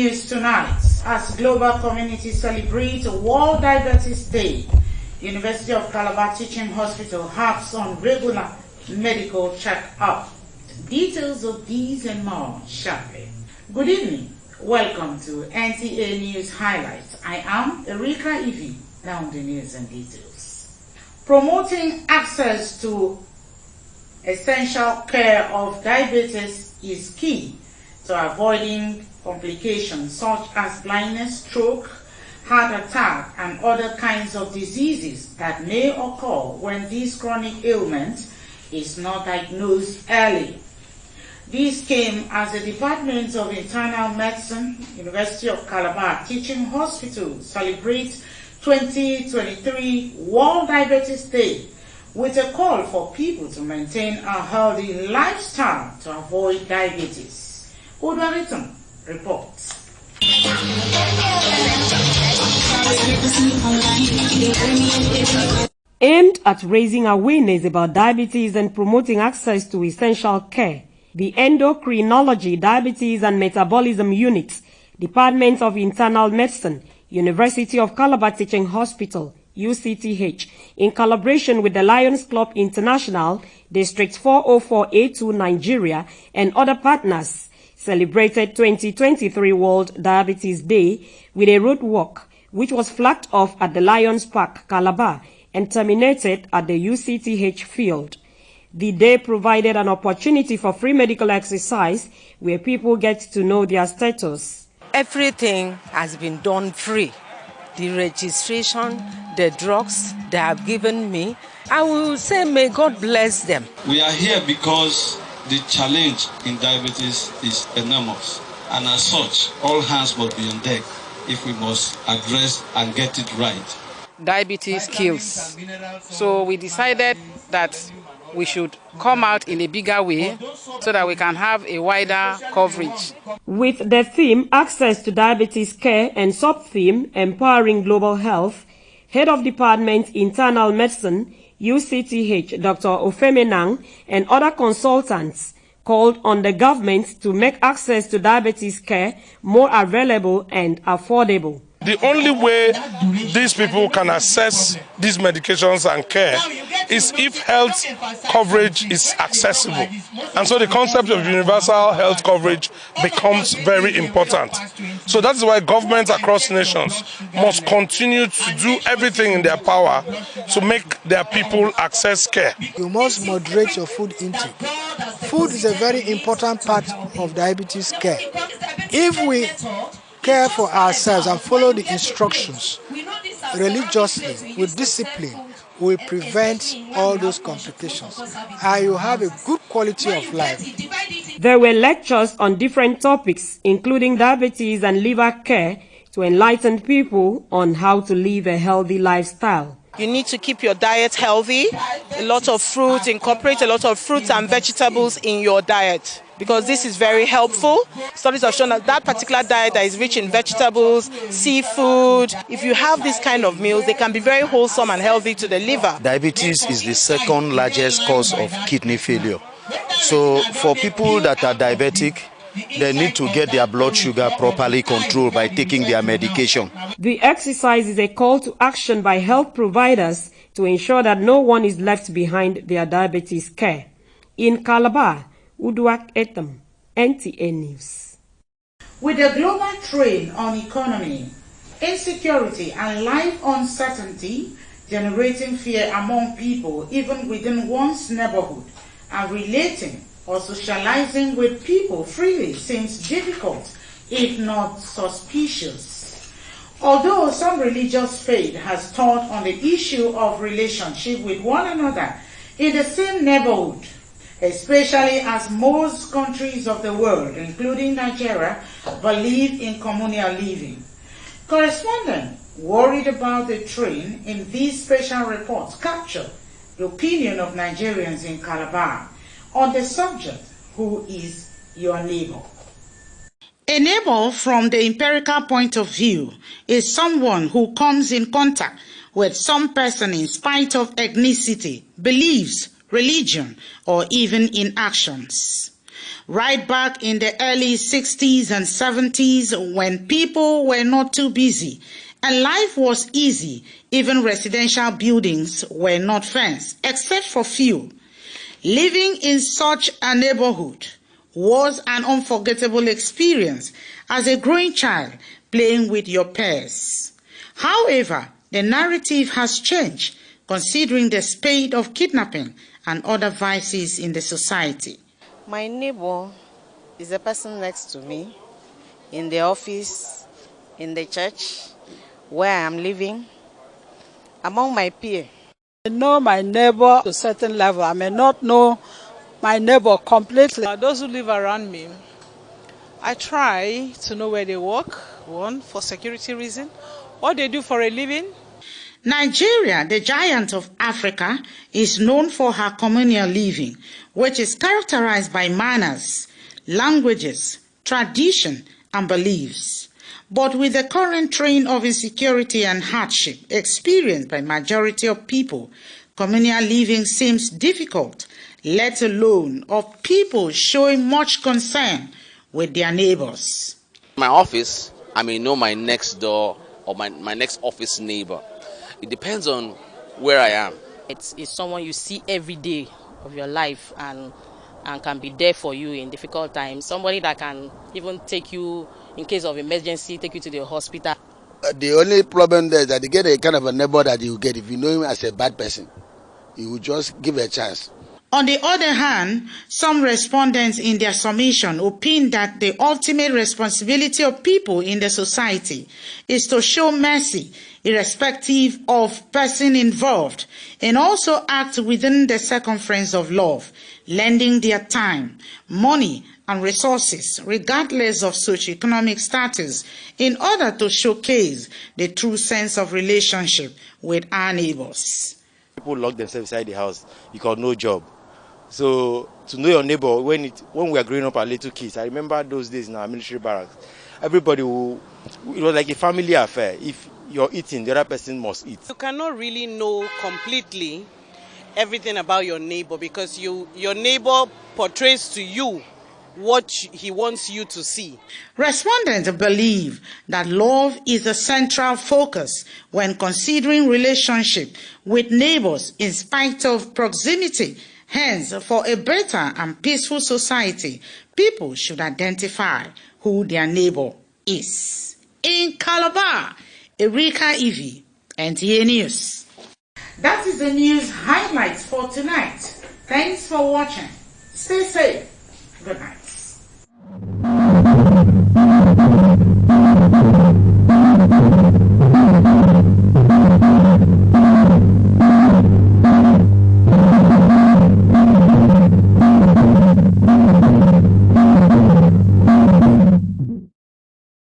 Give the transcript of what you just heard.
news tonight. As global community celebrate World Diabetes Day, University of Calabar Teaching Hospital has on regular medical check-up. Details of these and more shortly. Good evening. Welcome to NTA News Highlights. I am Erika Ivi. Now the news and details. Promoting access to essential care of diabetes is key to avoiding complications such as blindness, stroke, heart attack, and other kinds of diseases that may occur when this chronic ailment is not diagnosed early. This came as the Department of Internal Medicine, University of Calabar Teaching Hospital celebrates 2023 World Diabetes Day with a call for people to maintain a healthy lifestyle to avoid diabetes. Udwariton reports. Aimed at raising awareness about diabetes and promoting access to essential care, the Endocrinology, Diabetes and Metabolism Unit, Department of Internal Medicine, University of Calabar Teaching Hospital, UCTH, in collaboration with the Lions Club International, District 404A2 Nigeria, and other partners, celebrated 2023 World Diabetes Day with a road walk, which was flagged off at the Lions Park, Calabar, and terminated at the UCTH field. The day provided an opportunity for free medical exercise where people get to know their status. Everything has been done free. The registration, the drugs they have given me, I will say may God bless them. We are here because the challenge in diabetes is enormous, and as such, all hands must be on deck if we must address and get it right. Diabetes kills. So we decided that we should come out in a bigger way so that we can have a wider coverage. With the theme Access to Diabetes Care and sub-theme Empowering Global Health, Head of Department Internal Medicine, UCTH, Dr. Ofemenang, and other consultants called on the government to make access to diabetes care more available and affordable. The only way these people can access these medications and care is if health coverage is accessible. And so the concept of universal health coverage becomes very important. So that's why governments across nations must continue to do everything in their power to make their people access care. You must moderate your food intake. Food is a very important part of diabetes care. If we care for ourselves and follow the instructions religiously, with discipline, we prevent all those complications and you have a good quality of life. There were lectures on different topics, including diabetes and liver care, to enlighten people on how to live a healthy lifestyle. You need to keep your diet healthy, a lot of fruit, incorporate a lot of fruits and vegetables in your diet, because this is very helpful. Studies have shown that that particular diet that is rich in vegetables, seafood, if you have this kind of meals, they can be very wholesome and healthy to the liver. Diabetes is the second largest cause of kidney failure. So for people that are diabetic, they need to get their blood sugar properly controlled by taking their medication. The exercise is a call to action by health providers to ensure that no one is left behind their diabetes care. In Calabar, Uduak Etam, NTA News. With the global trend on economy, insecurity and life uncertainty generating fear among people even within one's neighborhood, and relating or socializing with people freely seems difficult, if not suspicious. Although some religious faith has taught on the issue of relationship with one another in the same neighborhood, especially as most countries of the world, including Nigeria, believe in communal living. Correspondent worried about the trend in these special reports capture the opinion of Nigerians in Calabar on the subject, who is your neighbor? A neighbor, from the empirical point of view, is someone who comes in contact with some person in spite of ethnicity, beliefs, religion, or even in actions. Right back in the early 60s and 70s, when people were not too busy and life was easy, even residential buildings were not fenced, except for few. Living in such a neighborhood was an unforgettable experience as a growing child playing with your peers. However, the narrative has changed considering the spate of kidnapping and other vices in the society. My neighbor is the person next to me, in the office, in the church, where I am living, among my peers. I know my neighbor to a certain level. I may not know my neighbor completely. Those who live around me, I try to know where they work, one, for security reason, what they do for a living. Nigeria, the giant of Africa, is known for her communal living, which is characterized by manners, languages, tradition, and beliefs. But with the current trend of insecurity and hardship experienced by majority of people, communal living seems difficult, let alone of people showing much concern with their neighbors. My office, I may know my next door or my next office neighbor. It depends on where I am. It's someone you see every day of your life and can be there for you in difficult times. Somebody that can even take you in case of emergency, take you to the hospital. The only problem there is that you get a kind of a neighbor that you get. If you know him as a bad person, you will just give a chance. On the other hand, some respondents in their summation opine that the ultimate responsibility of people in the society is to show mercy, irrespective of person involved, and also act within the circumference of love, lending their time, money, and resources, regardless of socioeconomic status, in order to showcase the true sense of relationship with our neighbors. People lock themselves inside the house because no job. So to know your neighbor, when we were growing up as little kids, I remember those days in our military barracks. Everybody it was like a family affair. If you're eating, the other person must eat. You cannot really know completely everything about your neighbor because your neighbor portrays to you what he wants you to see. Respondents believe that love is a central focus when considering relationship with neighbors in spite of proximity. Hence, for a better and peaceful society, people should identify who their neighbor is. In Calabar, Erika Ivy, Nta News. That is the news highlights for tonight. Thanks for watching. Stay safe. Good night.